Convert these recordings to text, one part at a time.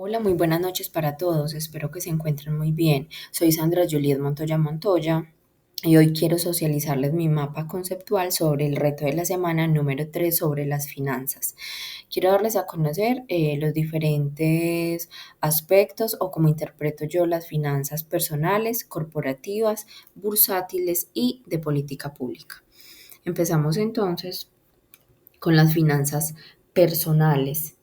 Hola, muy buenas noches para todos. Espero que se encuentren muy bien. Soy Sandra Juliet Montoya Montoya y hoy quiero socializarles mi mapa conceptual sobre el reto de la semana número 3 sobre las finanzas. Quiero darles a conocer los diferentes aspectos o cómo interpreto yo las finanzas personales, corporativas, bursátiles y de política pública. Empezamos entonces con las finanzas personales,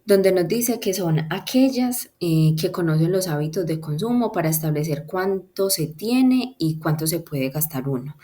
donde nos dice que son aquellas que conocen los hábitos de consumo para establecer cuánto se tiene y cuánto se puede gastar uno.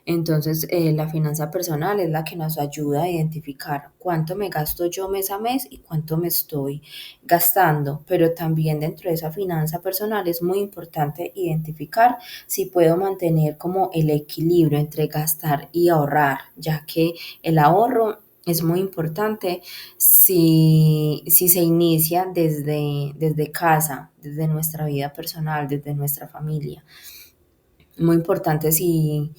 Entonces, la finanza personal es la que nos ayuda a identificar cuánto me gasto yo mes a mes y cuánto me estoy gastando, pero también dentro de esa finanza personal es muy importante identificar si puedo mantener como el equilibrio entre gastar y ahorrar, ya que el ahorro es muy importante si se inicia desde casa, desde nuestra vida personal, desde nuestra familia. Muy importante si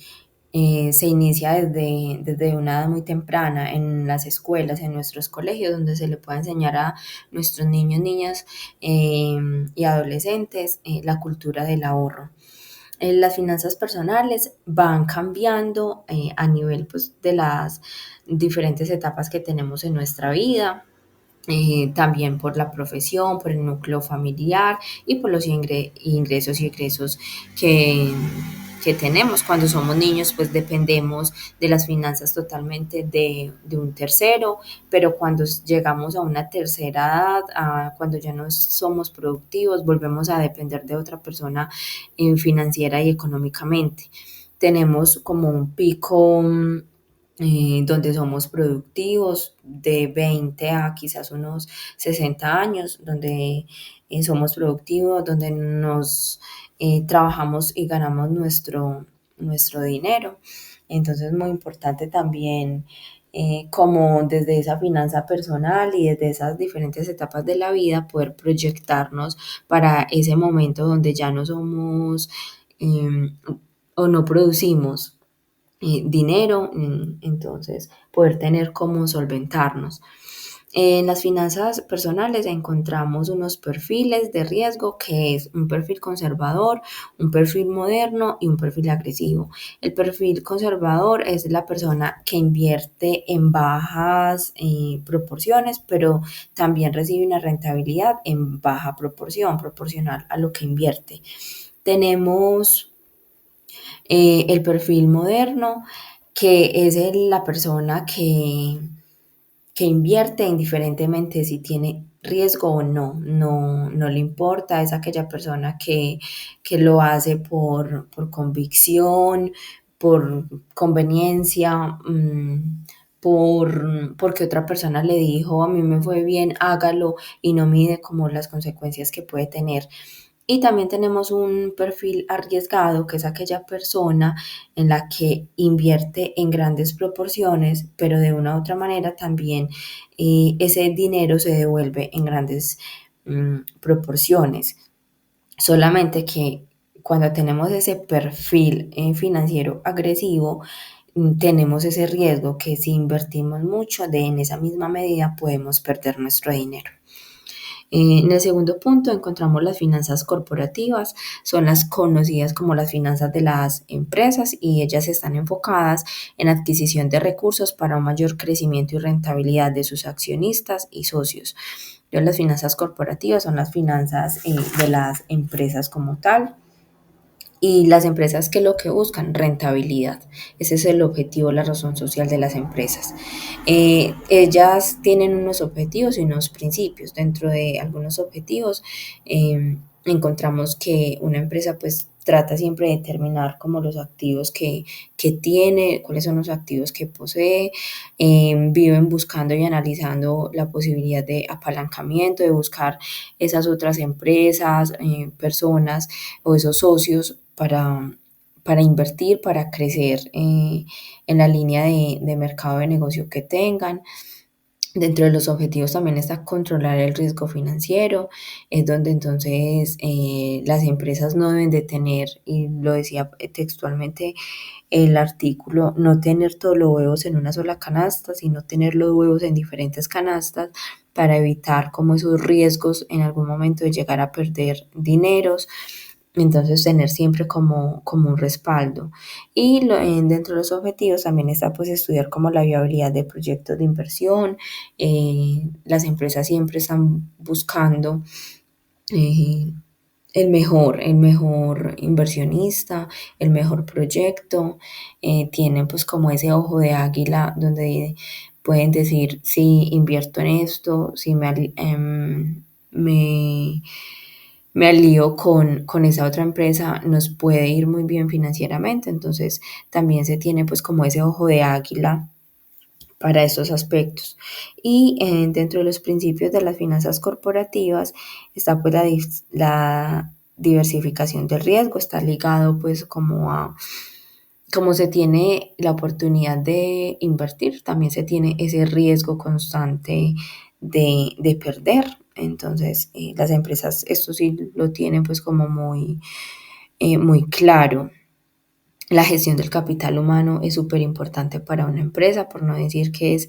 se inicia desde una edad muy temprana en las escuelas, en nuestros colegios, donde se le pueda enseñar a nuestros niños, niñas y adolescentes la cultura del ahorro. Las finanzas personales van cambiando a nivel pues, de las diferentes etapas que tenemos en nuestra vida, también por la profesión, por el núcleo familiar y por los ingresos y egresos que, que tenemos. Cuando somos niños, pues dependemos de las finanzas totalmente de un tercero, pero cuando llegamos a una tercera edad, cuando ya no somos productivos, volvemos a depender de otra persona financiera y económicamente. Tenemos como un pico donde somos productivos de 20 a quizás unos 60 años, donde somos productivos, donde nos trabajamos y ganamos nuestro dinero. Entonces es muy importante también como desde esa finanza personal y desde esas diferentes etapas de la vida poder proyectarnos para ese momento donde ya no somos o no producimos dinero, entonces poder tener cómo solventarnos. En las finanzas personales encontramos unos perfiles de riesgo que es un perfil conservador, un perfil moderno y un perfil agresivo. El perfil conservador es la persona que invierte en bajas proporciones, pero también recibe una rentabilidad en baja proporción, proporcional a lo que invierte. Tenemos el perfil moderno, que es la persona que invierte indiferentemente si tiene riesgo o no, no le importa, es aquella persona que lo hace por convicción, por conveniencia, porque otra persona le dijo, a mí me fue bien, hágalo y no mide como las consecuencias que puede tener. Y también tenemos un perfil arriesgado, que es aquella persona en la que invierte en grandes proporciones, pero de una u otra manera también ese dinero se devuelve en grandes proporciones. Solamente que cuando tenemos ese perfil financiero agresivo, tenemos ese riesgo que si invertimos mucho, en esa misma medida podemos perder nuestro dinero. En el segundo punto encontramos las finanzas corporativas, son las conocidas como las finanzas de las empresas y ellas están enfocadas en adquisición de recursos para un mayor crecimiento y rentabilidad de sus accionistas y socios. Entonces, las finanzas corporativas son las finanzas de las empresas como tal. Y las empresas que lo que buscan, rentabilidad. Ese es el objetivo, la razón social de las empresas. Ellas tienen unos objetivos y unos principios. Dentro de algunos objetivos encontramos que una empresa pues trata siempre de determinar como los activos que tiene, cuáles son los activos que posee, viven buscando y analizando la posibilidad de apalancamiento, de buscar esas otras empresas, personas o esos socios para invertir, para crecer en la línea de mercado de negocio que tengan. Dentro de los objetivos también está controlar el riesgo financiero, es donde entonces las empresas no deben de tener, y lo decía textualmente el artículo, no tener todos los huevos en una sola canasta, sino tener los huevos en diferentes canastas para evitar como esos riesgos en algún momento de llegar a perder dineros. Entonces, tener siempre como un respaldo. Y dentro de los objetivos también está pues estudiar como la viabilidad de proyectos de inversión. Las empresas siempre están buscando eh, el mejor inversionista, el mejor proyecto. Tienen pues como ese ojo de águila donde pueden decir, si invierto en esto, si me alío con esa otra empresa, nos puede ir muy bien financieramente. Entonces, también se tiene pues como ese ojo de águila para estos aspectos. Y dentro de los principios de las finanzas corporativas está pues la diversificación del riesgo, está ligado pues como se tiene la oportunidad de invertir, también se tiene ese riesgo constante de perder. Entonces, las empresas esto sí lo tienen pues como muy claro. La gestión del capital humano es súper importante para una empresa, por no decir que es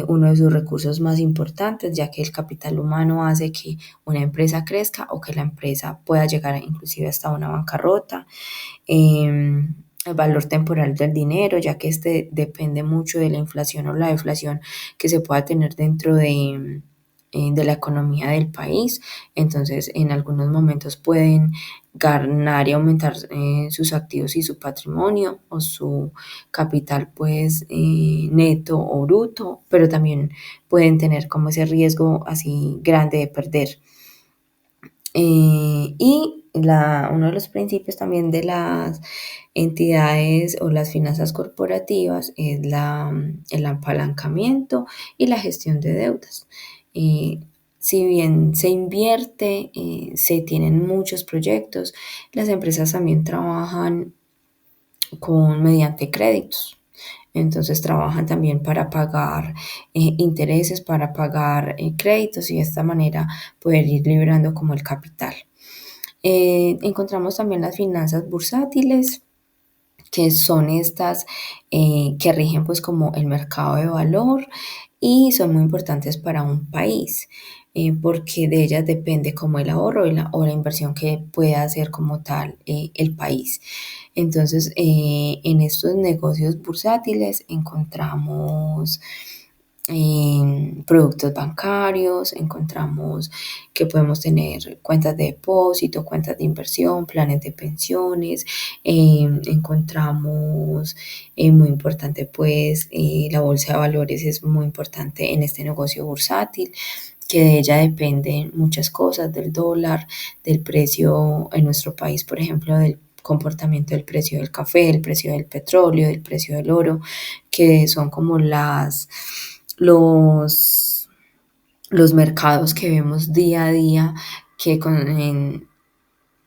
uno de sus recursos más importantes, ya que el capital humano hace que una empresa crezca o que la empresa pueda llegar inclusive hasta una bancarrota. El valor temporal del dinero, ya que este depende mucho de la inflación o la deflación que se pueda tener dentro de la economía del país. Entonces, en algunos momentos pueden ganar y aumentar sus activos y su patrimonio o su capital pues neto o bruto, pero también pueden tener como ese riesgo así grande de perder. Uno de los principios también de las entidades o las finanzas corporativas es el apalancamiento y la gestión de deudas. Eh, si bien se invierte, se tienen muchos proyectos, las empresas también trabajan mediante créditos. Entonces trabajan también para pagar intereses, para pagar créditos y de esta manera poder ir liberando como el capital. Encontramos también las finanzas bursátiles, que son estas que rigen pues como el mercado de valor y son muy importantes para un país, porque de ellas depende como el ahorro o la inversión que pueda hacer como tal el país. Entonces, en estos negocios bursátiles encontramos productos bancarios, encontramos que podemos tener cuentas de depósito, cuentas de inversión, planes de pensiones, encontramos muy importante pues la bolsa de valores es muy importante en este negocio bursátil, que de ella dependen muchas cosas, del dólar, del precio en nuestro país, por ejemplo, del comportamiento del precio del café, del precio del petróleo, del precio del oro, que son como los, los mercados que vemos día a día que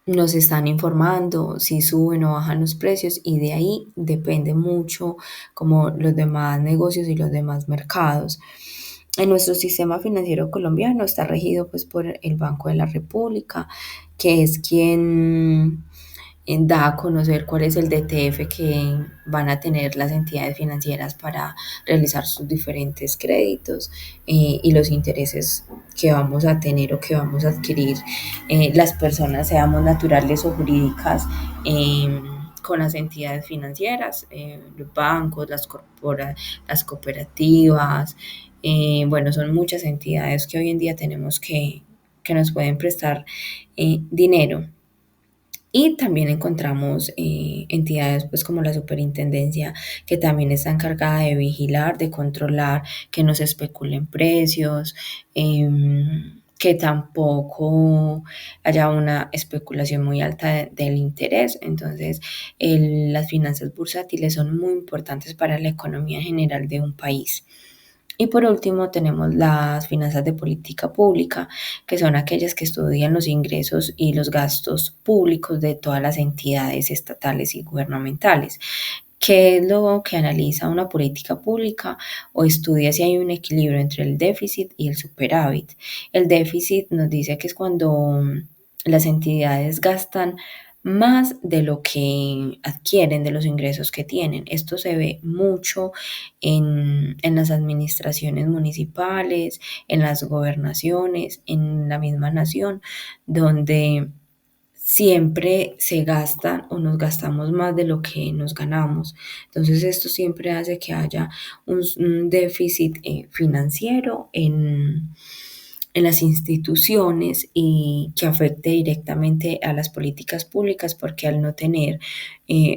nos están informando si suben o bajan los precios y de ahí depende mucho como los demás negocios y los demás mercados. En nuestro sistema financiero colombiano está regido pues por el Banco de la República, que es quien da a conocer cuál es el DTF que van a tener las entidades financieras para realizar sus diferentes créditos y los intereses que vamos a tener o que vamos a adquirir las personas, seamos naturales o jurídicas, con las entidades financieras, los bancos, las cooperativas. Bueno, son muchas entidades que hoy en día tenemos que nos pueden prestar dinero. Y también encontramos entidades pues como la superintendencia, que también está encargada de vigilar, de controlar que no se especulen precios, que tampoco haya una especulación muy alta del interés. Entonces, las finanzas bursátiles son muy importantes para la economía general de un país. Y por último tenemos las finanzas de política pública, que son aquellas que estudian los ingresos y los gastos públicos de todas las entidades estatales y gubernamentales, ¿Qué es lo que analiza una política pública? O estudia si hay un equilibrio entre el déficit y el superávit. El déficit nos dice que es cuando las entidades gastan más de lo que adquieren, de los ingresos que tienen. Esto se ve mucho en las administraciones municipales, en las gobernaciones, en la misma nación, donde siempre se gasta o nos gastamos más de lo que nos ganamos. Entonces esto siempre hace que haya un déficit financiero en las instituciones y que afecte directamente a las políticas públicas porque al no tener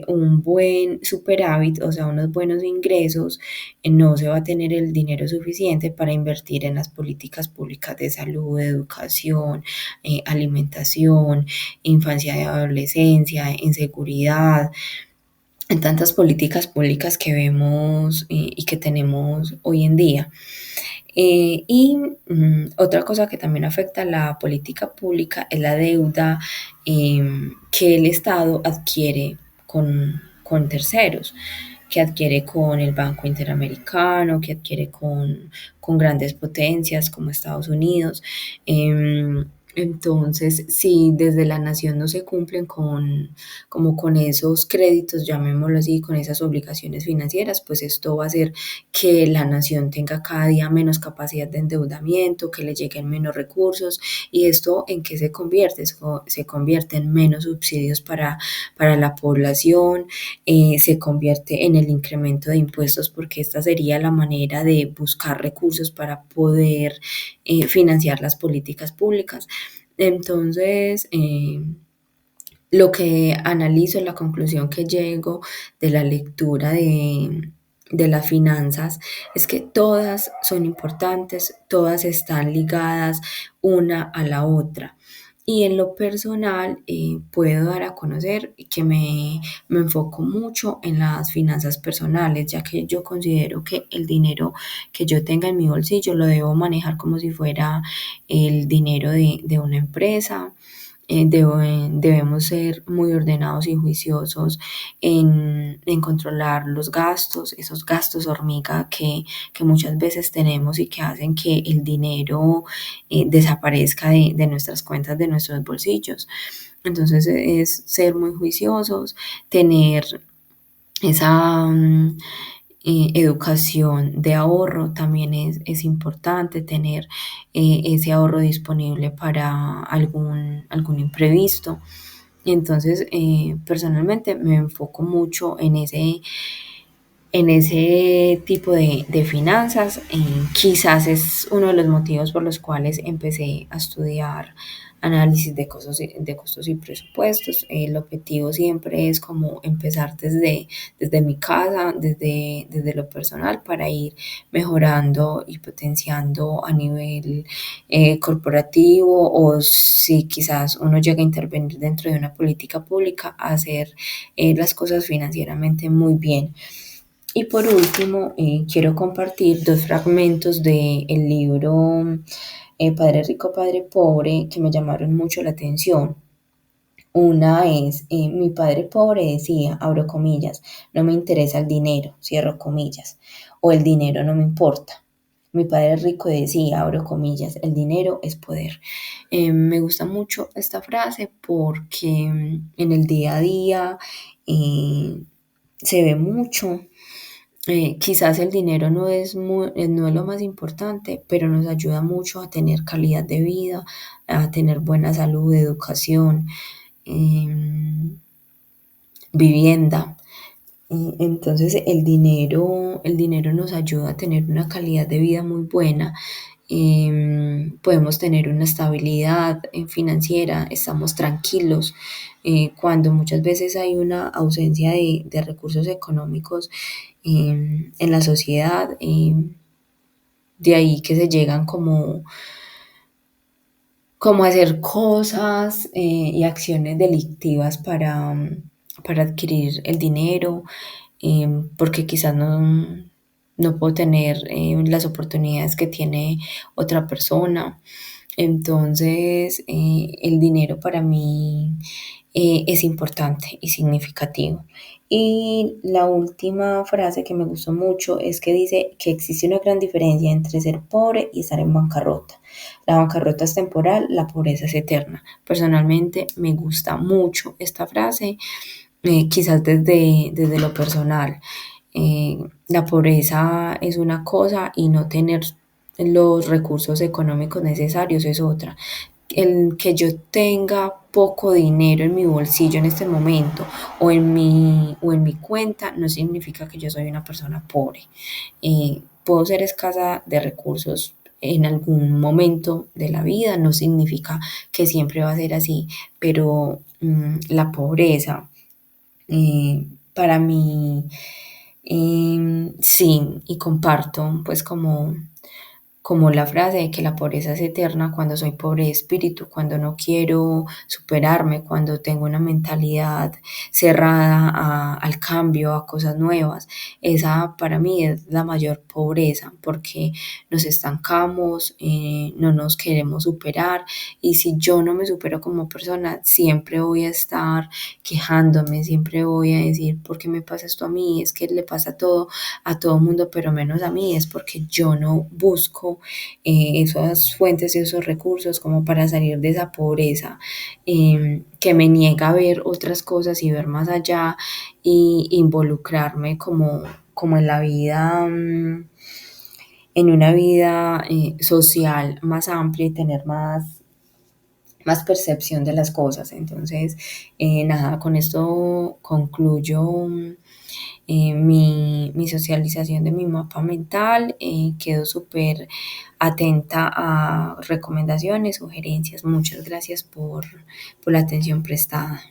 un buen superávit, o sea, unos buenos ingresos, no se va a tener el dinero suficiente para invertir en las políticas públicas de salud, educación, alimentación, infancia y adolescencia, en seguridad, en tantas políticas públicas que vemos y que tenemos hoy en día. Otra cosa que también afecta a la política pública es la deuda que el Estado adquiere con terceros, que adquiere con el Banco Interamericano, que adquiere con grandes potencias como Estados Unidos. Entonces, si desde la nación no se cumplen como con esos créditos, llamémoslo así, con esas obligaciones financieras, pues esto va a hacer que la nación tenga cada día menos capacidad de endeudamiento, que le lleguen menos recursos. ¿Y esto en qué se convierte? Se convierte en menos subsidios para la población, se convierte en el incremento de impuestos porque esta sería la manera de buscar recursos para poder financiar las políticas públicas. Entonces, lo que analizo, la conclusión que llego de la lectura de las finanzas es que todas son importantes, todas están ligadas una a la otra. Y en lo personal puedo dar a conocer que me enfoco mucho en las finanzas personales, ya que yo considero que el dinero que yo tenga en mi bolsillo lo debo manejar como si fuera el dinero de una empresa. Debemos ser muy ordenados y juiciosos en controlar los gastos, esos gastos hormiga que muchas veces tenemos y que hacen que el dinero desaparezca de nuestras cuentas, de nuestros bolsillos. Entonces es ser muy juiciosos, tener esa educación de ahorro también es importante tener ese ahorro disponible para algún imprevisto. Entonces, personalmente me enfoco mucho en ese tipo de finanzas. Quizás es uno de los motivos por los cuales empecé a estudiar análisis de costos y presupuestos. El objetivo siempre es como empezar desde mi casa, desde lo personal, para ir mejorando y potenciando a nivel corporativo o si quizás uno llega a intervenir dentro de una política pública, hacer las cosas financieramente muy bien. Y por último, quiero compartir dos fragmentos del libro Padre Rico, Padre Pobre que me llamaron mucho la atención. Una es, mi padre pobre decía, abro comillas, no me interesa el dinero, cierro comillas, o el dinero no me importa. Mi padre rico decía, abro comillas, el dinero es poder. Me gusta mucho esta frase porque en el día a día eh, se ve mucho. Quizás el dinero no es lo más importante, pero nos ayuda mucho a tener calidad de vida, a tener buena salud, educación, em, vivienda. Entonces el dinero nos ayuda a tener una calidad de vida muy buena. Podemos tener una estabilidad financiera, estamos tranquilos. Cuando muchas veces hay una ausencia de recursos económicos en la sociedad, de ahí que se llegan como hacer cosas y acciones delictivas para adquirir el dinero, porque quizás no puedo tener las oportunidades que tiene otra persona. Entonces, el dinero para mí es importante y significativo. Y la última frase que me gustó mucho es que dice que existe una gran diferencia entre ser pobre y estar en bancarrota. La bancarrota es temporal, la pobreza es eterna. Personalmente me gusta mucho esta frase, quizás desde lo personal. La pobreza es una cosa y no tener los recursos económicos necesarios es otra. El que yo tenga poco dinero en mi bolsillo en este momento o en mi cuenta no significa que yo soy una persona pobre. Puedo ser escasa de recursos en algún momento de la vida, no significa que siempre va a ser así, pero la pobreza para mí, sí, y comparto pues como la frase de que la pobreza es eterna cuando soy pobre de espíritu, cuando no quiero superarme, cuando tengo una mentalidad cerrada al cambio, a cosas nuevas. Esa para mí es la mayor pobreza porque nos estancamos, no nos queremos superar y si yo no me supero como persona, siempre voy a estar quejándome, siempre voy a decir, ¿por qué me pasa esto a mí? Es que le pasa todo a todo mundo, pero menos a mí, es porque yo no busco esas fuentes y esos recursos como para salir de esa pobreza que me niega a ver otras cosas y ver más allá y involucrarme como en la vida, en una vida social más amplia y tener más percepción de las cosas. Entonces, nada, con esto concluyo mi socialización de mi mapa mental. Quedo súper atenta a recomendaciones, sugerencias. Muchas gracias por la atención prestada.